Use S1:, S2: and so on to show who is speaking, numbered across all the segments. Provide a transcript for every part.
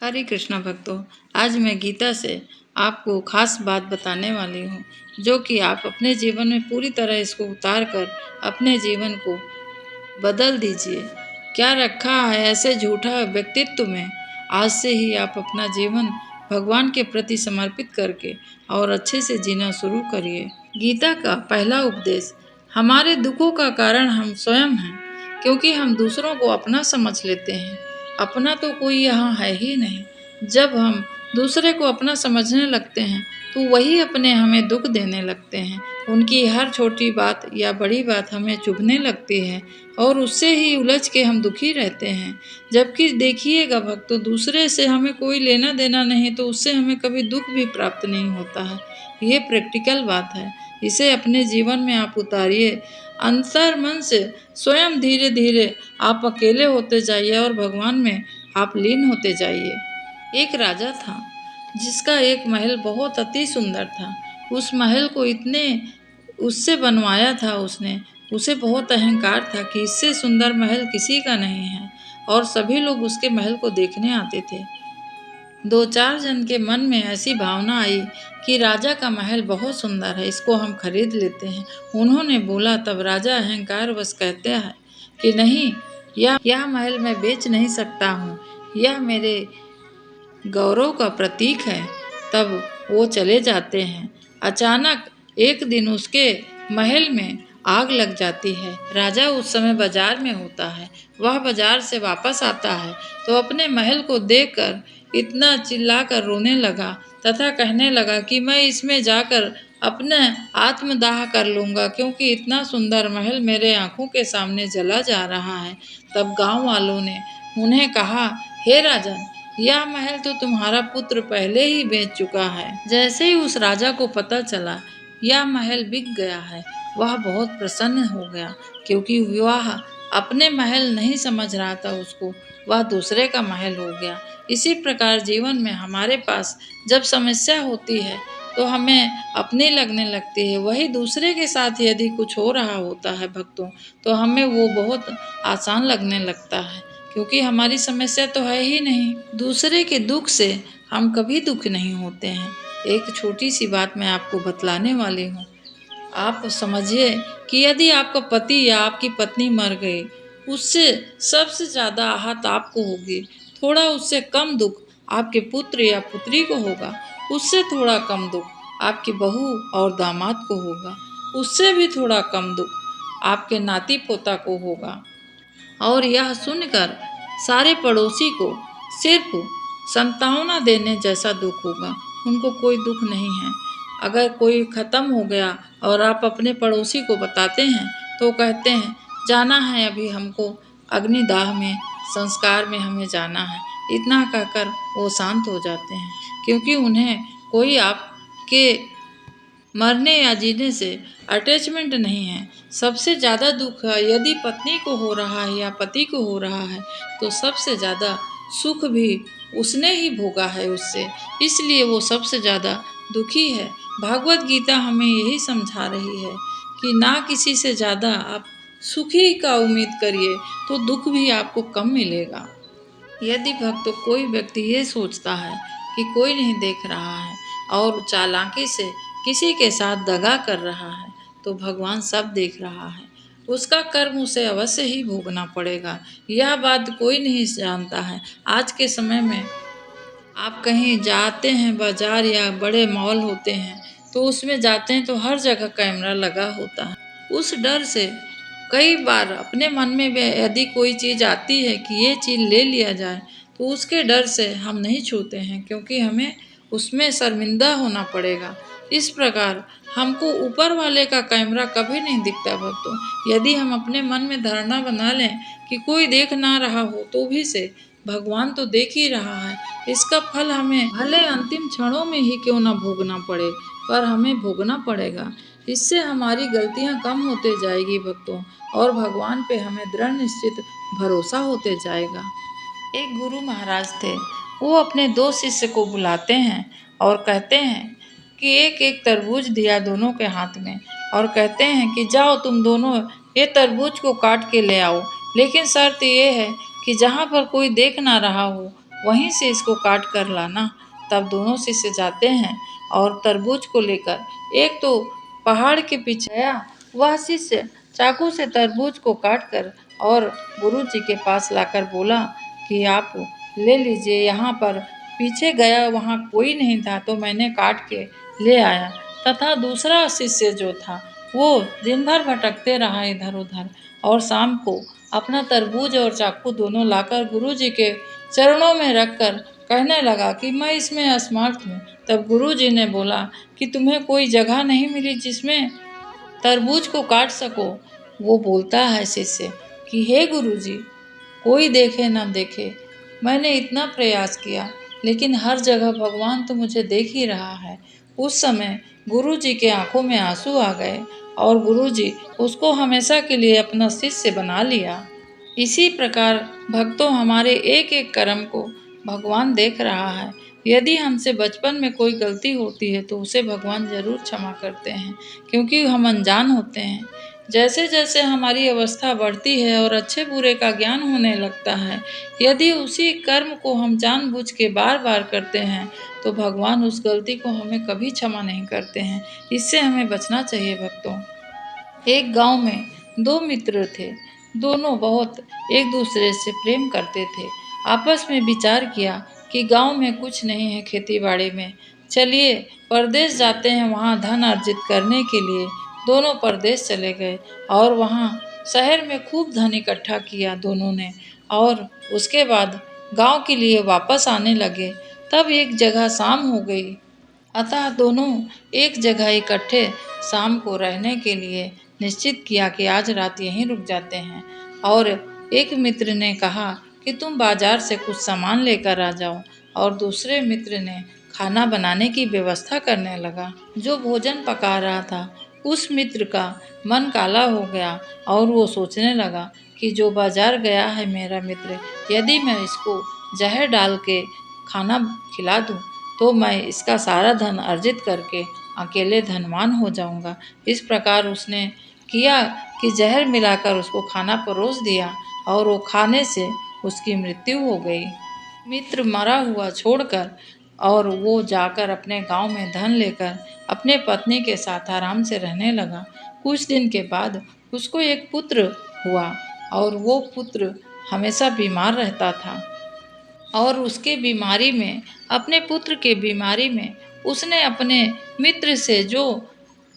S1: हरे कृष्णा भक्तों, आज मैं गीता से आपको खास बात बताने वाली हूँ, जो कि आप अपने जीवन में पूरी तरह इसको उतार कर अपने जीवन को बदल दीजिए। क्या रखा है ऐसे झूठा व्यक्तित्व में? आज से ही आप अपना जीवन भगवान के प्रति समर्पित करके और अच्छे से जीना शुरू करिए। गीता का पहला उपदेश, हमारे दुखों का कारण हम स्वयं हैं, क्योंकि हम दूसरों को अपना समझ लेते हैं। अपना तो कोई यहाँ है ही नहीं। जब हम दूसरे को अपना समझने लगते हैं तो वही अपने हमें दुख देने लगते हैं। उनकी हर छोटी बात या बड़ी बात हमें चुभने लगती है और उससे ही उलझ के हम दुखी रहते हैं। जबकि देखिएगा भक्तों, दूसरे से हमें कोई लेना देना नहीं तो उससे हमें कभी दुख भी प्राप्त नहीं होता है। ये प्रैक्टिकल बात है, इसे अपने जीवन में आप उतारिए। अंतर मन से स्वयं धीरे धीरे आप अकेले होते जाइए और भगवान में आप लीन होते जाइए। एक राजा था जिसका एक महल बहुत अति सुंदर था। उस महल को इतने उससे बनवाया था उसने, उसे बहुत अहंकार था कि इससे सुंदर महल किसी का नहीं है और सभी लोग उसके महल को देखने आते थे। दो चार जन के मन में ऐसी भावना आई कि राजा का महल बहुत सुंदर है, इसको हम खरीद लेते हैं। उन्होंने बोला, तब राजा अहंकार बस कहते हैं कि नहीं, यह महल मैं बेच नहीं सकता हूँ, यह मेरे गौरव का प्रतीक है। तब वो चले जाते हैं। अचानक एक दिन उसके महल में आग लग जाती है। राजा उस समय बाजार में होता है। वह बाजार से वापस आता है तो अपने महल को देखकर इतना चिल्लाकर रोने लगा तथा कहने लगा कि मैं इसमें जाकर अपने आत्मदाह कर लूँगा, क्योंकि इतना सुंदर महल मेरे आंखों के सामने जला जा रहा है। तब गांव वालों ने उन्हें कहा, हे राजन, यह महल तो तुम्हारा पुत्र पहले ही बेच चुका है। जैसे ही उस राजा को पता चला यह महल बिक गया है, वह बहुत प्रसन्न हो गया, क्योंकि वह अपने महल नहीं समझ रहा था उसको, वह दूसरे का महल हो गया। इसी प्रकार जीवन में हमारे पास जब समस्या होती है तो हमें अपनी लगने लगती है, वही दूसरे के साथ यदि कुछ हो रहा होता है भक्तों, तो हमें वो बहुत आसान लगने लगता है, क्योंकि हमारी समस्या तो है ही नहीं। दूसरे के दुख से हम कभी दुख नहीं होते हैं। एक छोटी सी बात मैं आपको बतलाने वाली हूँ। आप समझिए कि यदि आपका पति या आपकी पत्नी मर गई, उससे सबसे ज़्यादा आहत आपको होगी। थोड़ा उससे कम दुख आपके पुत्र या पुत्री को होगा, उससे थोड़ा कम दुख आपकी बहू और दामाद को होगा, उससे भी थोड़ा कम दुख आपके नाती पोता को होगा। और यह सुनकर सारे पड़ोसी को सिर्फ संतावना देने जैसा दुख होगा, उनको कोई दुख नहीं है। अगर कोई ख़त्म हो गया और आप अपने पड़ोसी को बताते हैं तो कहते हैं, जाना है अभी हमको अग्निदाह में, संस्कार में हमें जाना है। इतना कहकर वो शांत हो जाते हैं, क्योंकि उन्हें कोई आपके मरने या जीने से अटैचमेंट नहीं है। सबसे ज़्यादा दुख यदि पत्नी को हो रहा है या पति को हो रहा है तो सबसे ज़्यादा सुख भी उसने ही भोगा है उससे, इसलिए वो सबसे ज़्यादा दुखी है। भागवत गीता हमें यही समझा रही है कि ना किसी से ज़्यादा आप सुखी का उम्मीद करिए तो दुख भी आपको कम मिलेगा। यदि भक्तों कोई व्यक्ति ये सोचता है कि कोई नहीं देख रहा है और चालाकी से किसी के साथ दगा कर रहा है, तो भगवान सब देख रहा है। उसका कर्म उसे अवश्य ही भोगना पड़ेगा। यह बात कोई नहीं जानता है। आज के समय में आप कहीं जाते हैं, बाजार या बड़े मॉल होते हैं, तो उसमें जाते हैं तो हर जगह कैमरा लगा होता है। उस डर से कई बार अपने मन में भी यदि कोई चीज़ आती है कि ये चीज़ ले लिया जाए, तो उसके डर से हम नहीं छूते हैं, क्योंकि हमें उसमें शर्मिंदा होना पड़ेगा। इस प्रकार हमको ऊपर वाले का कैमरा कभी नहीं दिखता भक्तों। यदि हम अपने मन में धारणा बना लें कि कोई देख ना रहा हो तो भी से भगवान तो देख ही रहा है, इसका फल हमें भले अंतिम क्षणों में ही क्यों ना भोगना पड़े, पर हमें भोगना पड़ेगा। इससे हमारी गलतियां कम होते जाएगी भक्तों, और भगवान पे हमें दृढ़ निश्चित भरोसा होते जाएगा। एक गुरु महाराज थे, वो अपने दो शिष्य को बुलाते हैं और कहते हैं कि एक एक तरबूज दिया दोनों के हाथ में, और कहते हैं कि जाओ तुम दोनों ये तरबूज को काट के ले आओ, लेकिन शर्त ये है कि जहाँ पर कोई देख ना रहा हो वहीं से इसको काट कर लाना। तब दोनों शिष्य जाते हैं और तरबूज को लेकर। एक तो पहाड़ के पीछे गया, वह शिष्य चाकू से तरबूज को काट कर और गुरु जी के पास लाकर बोला कि आप ले लीजिए। यहाँ पर पीछे गया, वहाँ कोई नहीं था तो मैंने काट के ले आया। तथा दूसरा शिष्य जो था वो दिन भर भटकते रहा इधर उधर, और शाम को अपना तरबूज और चाकू दोनों लाकर गुरु जी के चरणों में रखकर कहने लगा कि मैं इसमें असमर्थ हूँ। तब गुरु जी ने बोला कि तुम्हें कोई जगह नहीं मिली जिसमें तरबूज को काट सको। वो बोलता है शिष्य कि हे गुरु जी, कोई देखे ना देखे, मैंने इतना प्रयास किया लेकिन हर जगह भगवान तो मुझे देख ही रहा है। उस समय गुरु जी के आंखों में आंसू आ गए और गुरु जी उसको हमेशा के लिए अपना शिष्य बना लिया। इसी प्रकार भक्तों, हमारे एक एक कर्म को भगवान देख रहा है। यदि हमसे बचपन में कोई गलती होती है तो उसे भगवान जरूर क्षमा करते हैं, क्योंकि हम अनजान होते हैं। जैसे जैसे हमारी अवस्था बढ़ती है और अच्छे बुरे का ज्ञान होने लगता है, यदि उसी कर्म को हम जानबूझ के बार बार करते हैं तो भगवान उस गलती को हमें कभी क्षमा नहीं करते हैं। इससे हमें बचना चाहिए भक्तों। एक गांव में दो मित्र थे। दोनों बहुत एक दूसरे से प्रेम करते थे। आपस में विचार किया कि गांव में कुछ नहीं है खेती बाड़ी में, चलिए परदेश जाते हैं वहां धन अर्जित करने के लिए। दोनों परदेश चले गए और वहां शहर में खूब धन इकट्ठा किया दोनों ने, और उसके बाद गांव के लिए वापस आने लगे। तब एक जगह शाम हो गई, अतः दोनों एक जगह इकट्ठे शाम को रहने के लिए निश्चित किया कि आज रात यहीं रुक जाते हैं। और एक मित्र ने कहा कि तुम बाजार से कुछ सामान लेकर आ जाओ, और दूसरे मित्र ने खाना बनाने की व्यवस्था करने लगा। जो भोजन पका रहा था उस मित्र का मन काला हो गया और वो सोचने लगा कि जो बाजार गया है मेरा मित्र, यदि मैं इसको जहर डाल के खाना खिला दूं तो मैं इसका सारा धन अर्जित करके अकेले धनवान हो जाऊंगा। इस प्रकार उसने किया कि जहर मिलाकर उसको खाना परोस दिया और वो खाने से उसकी मृत्यु हो गई। मित्र मरा हुआ छोड़कर और वो जाकर अपने गांव में धन लेकर अपने पत्नी के साथ आराम से रहने लगा। कुछ दिन के बाद उसको एक पुत्र हुआ, और वो पुत्र हमेशा बीमार रहता था। और उसके बीमारी में, अपने पुत्र के बीमारी में, उसने अपने मित्र से जो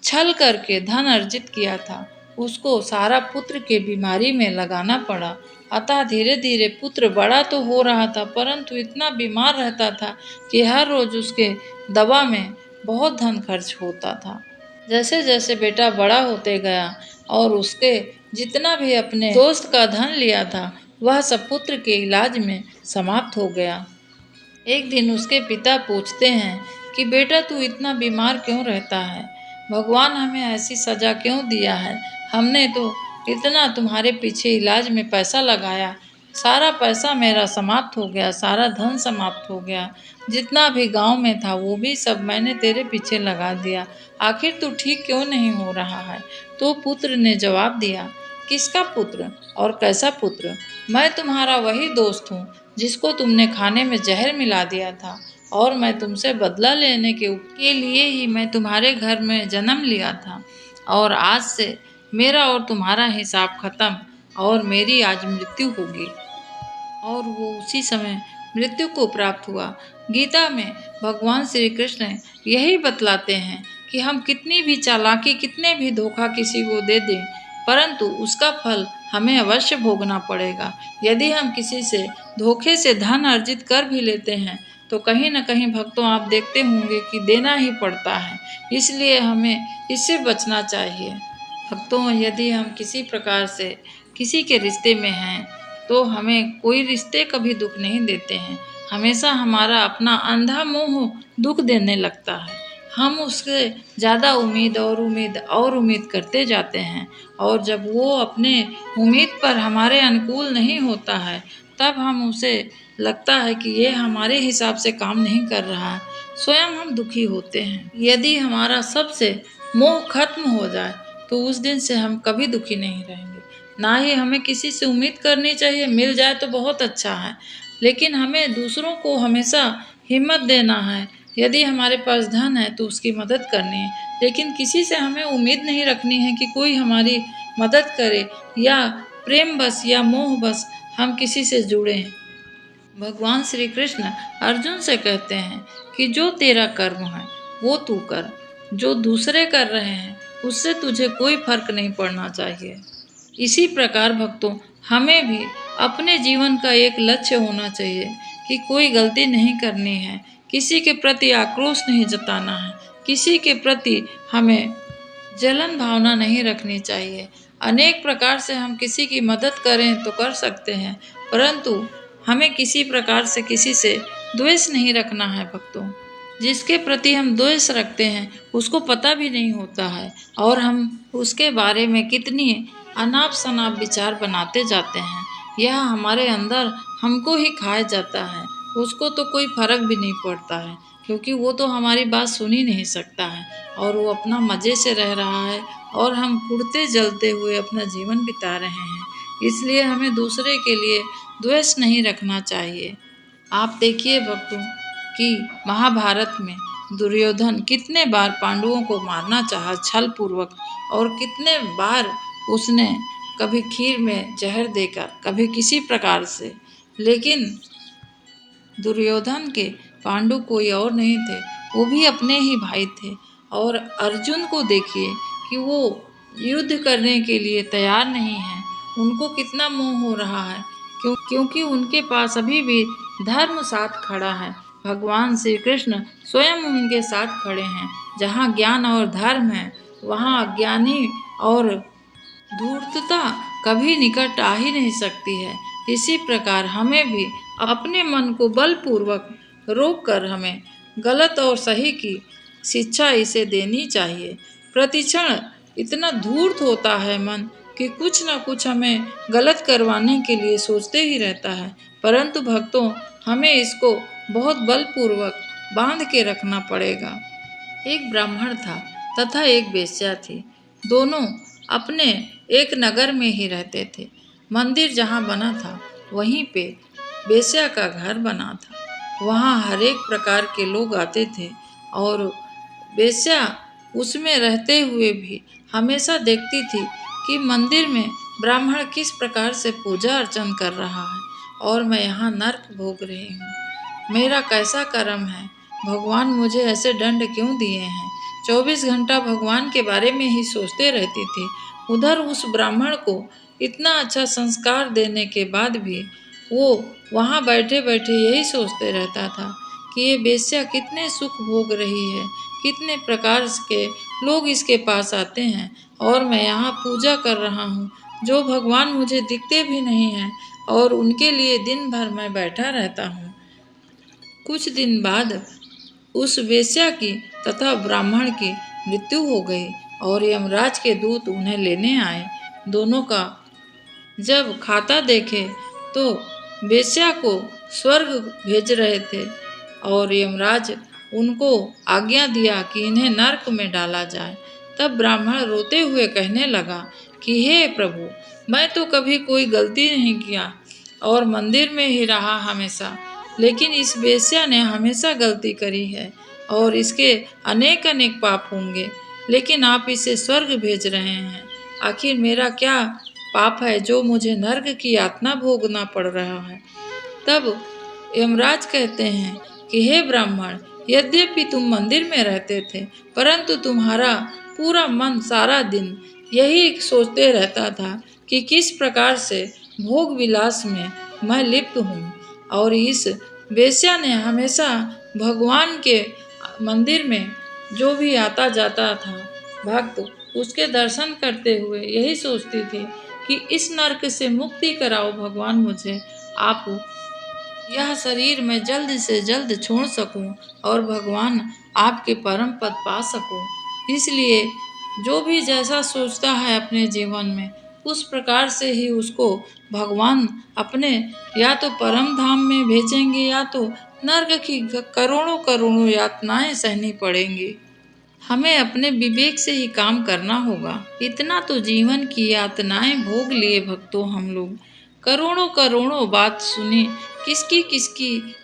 S1: छल करके धन अर्जित किया था उसको सारा पुत्र के बीमारी में लगाना पड़ा। अतः धीरे धीरे पुत्र बड़ा तो हो रहा था, परंतु इतना बीमार रहता था कि हर रोज उसके दवा में बहुत धन खर्च होता था। जैसे जैसे बेटा बड़ा होते गया और उसके जितना भी अपने दोस्त का धन लिया था वह सब पुत्र के इलाज में समाप्त हो गया। एक दिन उसके पिता पूछते हैं कि बेटा तू इतना बीमार क्यों रहता है? भगवान हमें ऐसी सजा क्यों दिया है? हमने तो इतना तुम्हारे पीछे इलाज में पैसा लगाया, सारा पैसा मेरा समाप्त हो गया, सारा धन समाप्त हो गया, जितना भी गांव में था वो भी सब मैंने तेरे पीछे लगा दिया, आखिर तू ठीक क्यों नहीं हो रहा है? तो पुत्र ने जवाब दिया, किसका पुत्र और कैसा पुत्र? मैं तुम्हारा वही दोस्त हूँ जिसको तुमने खाने में जहर मिला दिया था, और मैं तुमसे बदला लेने के लिए ही मैं तुम्हारे घर में जन्म लिया था, और आज से मेरा और तुम्हारा हिसाब खत्म, और मेरी आज मृत्यु होगी। और वो उसी समय मृत्यु को प्राप्त हुआ। गीता में भगवान श्री कृष्ण यही बतलाते हैं कि हम कितनी भी चालाकी, कितने भी धोखा किसी को दे दें, परंतु उसका फल हमें अवश्य भोगना पड़ेगा। यदि हम किसी से धोखे से धन अर्जित कर भी लेते हैं तो कहीं न कहीं भक्तों आप देखते होंगे कि देना ही पड़ता है, इसलिए हमें इससे बचना चाहिए। भक्तों, यदि हम किसी प्रकार से किसी के रिश्ते में हैं तो हमें कोई रिश्ते कभी दुख नहीं देते हैं। हमेशा हमारा अपना अंधा मोह दुख देने लगता है। हम उससे ज़्यादा उम्मीद और उम्मीद और उम्मीद करते जाते हैं, और जब वो अपने उम्मीद पर हमारे अनुकूल नहीं होता है तब हम उसे लगता है कि ये हमारे हिसाब से काम नहीं कर रहा है, स्वयं हम दुखी होते हैं। यदि हमारा सबसे मोह खत्म हो जाए तो उस दिन से हम कभी दुखी नहीं रहेंगे। ना ही हमें किसी से उम्मीद करनी चाहिए, मिल जाए तो बहुत अच्छा है, लेकिन हमें दूसरों को हमेशा हिम्मत देना है। यदि हमारे पास धन है तो उसकी मदद करनी है, लेकिन किसी से हमें उम्मीद नहीं रखनी है कि कोई हमारी मदद करे, या प्रेम बस या मोह बस हम किसी से जुड़ें। भगवान श्री कृष्ण अर्जुन से कहते हैं कि जो तेरा कर्म है वो तू कर, जो दूसरे कर रहे हैं उससे तुझे कोई फर्क नहीं पड़ना चाहिए। इसी प्रकार भक्तों, हमें भी अपने जीवन का एक लक्ष्य होना चाहिए कि कोई गलती नहीं करनी है, किसी के प्रति आक्रोश नहीं जताना है, किसी के प्रति हमें जलन भावना नहीं रखनी चाहिए। अनेक प्रकार से हम किसी की मदद करें तो कर सकते हैं, परंतु हमें किसी प्रकार से किसी से द्वेष नहीं रखना है भक्तों। जिसके प्रति हम द्वेष रखते हैं उसको पता भी नहीं होता है, और हम उसके बारे में कितनी अनाप शनाप विचार बनाते जाते हैं। यह हमारे अंदर हमको ही खाया जाता है, उसको तो कोई फर्क भी नहीं पड़ता है, क्योंकि वो तो हमारी बात सुन ही नहीं सकता है, और वो अपना मज़े से रह रहा है, और हम कुड़ते जलते हुए अपना जीवन बिता रहे हैं। इसलिए हमें दूसरे के लिए द्वेष नहीं रखना चाहिए। आप देखिए भक्तों कि महाभारत में दुर्योधन कितने बार पांडवों को मारना चाहा छल पूर्वक, और कितने बार उसने कभी खीर में जहर देकर, कभी किसी प्रकार से, लेकिन दुर्योधन के पांडु कोई और नहीं थे, वो भी अपने ही भाई थे। और अर्जुन को देखिए कि वो युद्ध करने के लिए तैयार नहीं है, उनको कितना मोह हो रहा है, क्योंकि उनके पास अभी भी धर्म साथ खड़ा है। भगवान श्री कृष्ण स्वयं उनके साथ खड़े हैं। जहाँ ज्ञान और धर्म है वहाँ अज्ञानी और धूर्तता कभी निकट आ ही नहीं सकती है। इसी प्रकार हमें भी अपने मन को बलपूर्वक रोक कर हमें गलत और सही की शिक्षा इसे देनी चाहिए। प्रतिक्षण इतना धूर्त होता है मन कि कुछ न कुछ हमें गलत करवाने के लिए सोचते ही रहता है, परंतु भक्तों, हमें इसको बहुत बलपूर्वक बांध के रखना पड़ेगा। एक ब्राह्मण था तथा एक वेश्या थी। दोनों अपने एक नगर में ही रहते थे। मंदिर जहाँ बना था वहीं पे वेश्या का घर बना था। वहाँ हर एक प्रकार के लोग आते थे, और वेश्या उसमें रहते हुए भी हमेशा देखती थी कि मंदिर में ब्राह्मण किस प्रकार से पूजा अर्चन कर रहा है, और मैं यहाँ नर्क भोग रही हूँ। मेरा कैसा कर्म है, भगवान मुझे ऐसे दंड क्यों दिए हैं। 24 घंटा भगवान के बारे में ही सोचते रहती थी। उधर उस ब्राह्मण को इतना अच्छा संस्कार देने के बाद भी वो वहाँ बैठे बैठे यही सोचते रहता था कि ये वेश्या कितने सुख भोग रही है, कितने प्रकार के लोग इसके पास आते हैं, और मैं यहाँ पूजा कर रहा हूँ, जो भगवान मुझे दिखते भी नहीं हैं, और उनके लिए दिन भर मैं बैठा रहता हूँ। कुछ दिन बाद उस वेश्या की तथा ब्राह्मण की मृत्यु हो गई, और यमराज के दूत उन्हें लेने आए। दोनों का जब खाता देखे तो वेश्या को स्वर्ग भेज रहे थे, और यमराज उनको आज्ञा दिया कि इन्हें नरक में डाला जाए। तब ब्राह्मण रोते हुए कहने लगा कि हे प्रभु, मैं तो कभी कोई गलती नहीं किया और मंदिर में ही रहा हमेशा, लेकिन इस वेश्या ने हमेशा गलती करी है, और इसके अनेक अनेक पाप होंगे, लेकिन आप इसे स्वर्ग भेज रहे हैं। आखिर मेरा क्या पाप है जो मुझे नर्क की यातना भोगना पड़ रहा है। तब यमराज कहते हैं कि हे ब्राह्मण, यद्यपि तुम मंदिर में रहते थे, परंतु तुम्हारा पूरा मन सारा दिन यही सोचते रहता था कि किस प्रकार से भोग विलास में मैं लिप्त हूँ, और इस वेश्या ने हमेशा भगवान के मंदिर में जो भी आता जाता था भक्त, उसके दर्शन करते हुए यही सोचती थी कि इस नरक से मुक्ति कराओ भगवान मुझे, आप यह शरीर मैं जल्द से जल्द छोड़ सकूं, और भगवान आपके परम पद पा सकूं। इसलिए जो भी जैसा सोचता है अपने जीवन में, उस प्रकार से ही उसको भगवान अपने या तो परम धाम में भेजेंगे, या तो नरक की करोड़ों करोड़ों यातनाएं सहनी पड़ेंगी। हमें अपने विवेक से ही काम करना होगा। इतना तो जीवन की यातनाएं भोग लिए भक्तों हम लोग, करोड़ों करोड़ों बात सुनी, किसकी किसकी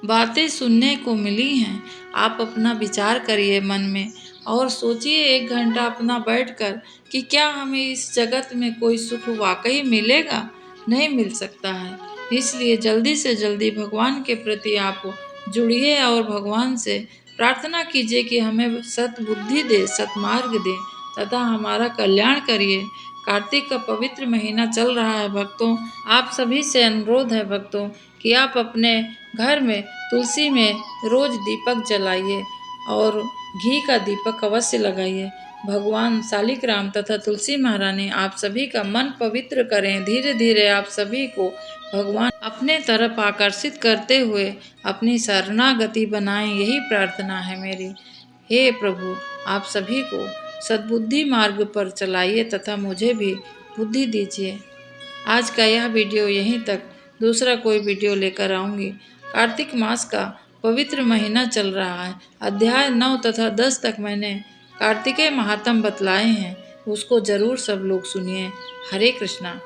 S1: बातें सुनने को मिली हैं। आप अपना विचार करिए मन में और सोचिए 1 घंटा अपना बैठकर कि क्या हमें इस जगत में कोई सुख वाकई मिलेगा? नहीं मिल सकता है। इसलिए जल्दी से जल्दी भगवान के प्रति आप जुड़िए और भगवान से प्रार्थना कीजिए कि हमें सद्बुद्धि दे, सद्मार्ग दे तथा हमारा कल्याण करिए। कार्तिक का पवित्र महीना चल रहा है भक्तों। आप सभी से अनुरोध है भक्तों कि आप अपने घर में तुलसी में रोज दीपक जलाइए और घी का दीपक अवश्य लगाइए। भगवान शालिग्राम तथा तुलसी महारानी आप सभी का मन पवित्र करें। धीरे धीरे आप सभी को भगवान अपने तरफ आकर्षित करते हुए अपनी शरणागति बनाएं, यही प्रार्थना है मेरी। हे प्रभु, आप सभी को सद्बुद्धि मार्ग पर चलाइए तथा मुझे भी बुद्धि दीजिए। आज का यह वीडियो यहीं तक, दूसरा कोई वीडियो लेकर आऊँगी। कार्तिक मास का पवित्र महीना चल रहा है। अध्याय 9 तथा 10 तक मैंने कार्तिकेय महात्म बतलाए हैं, उसको जरूर सब लोग सुनिए। हरे कृष्णा।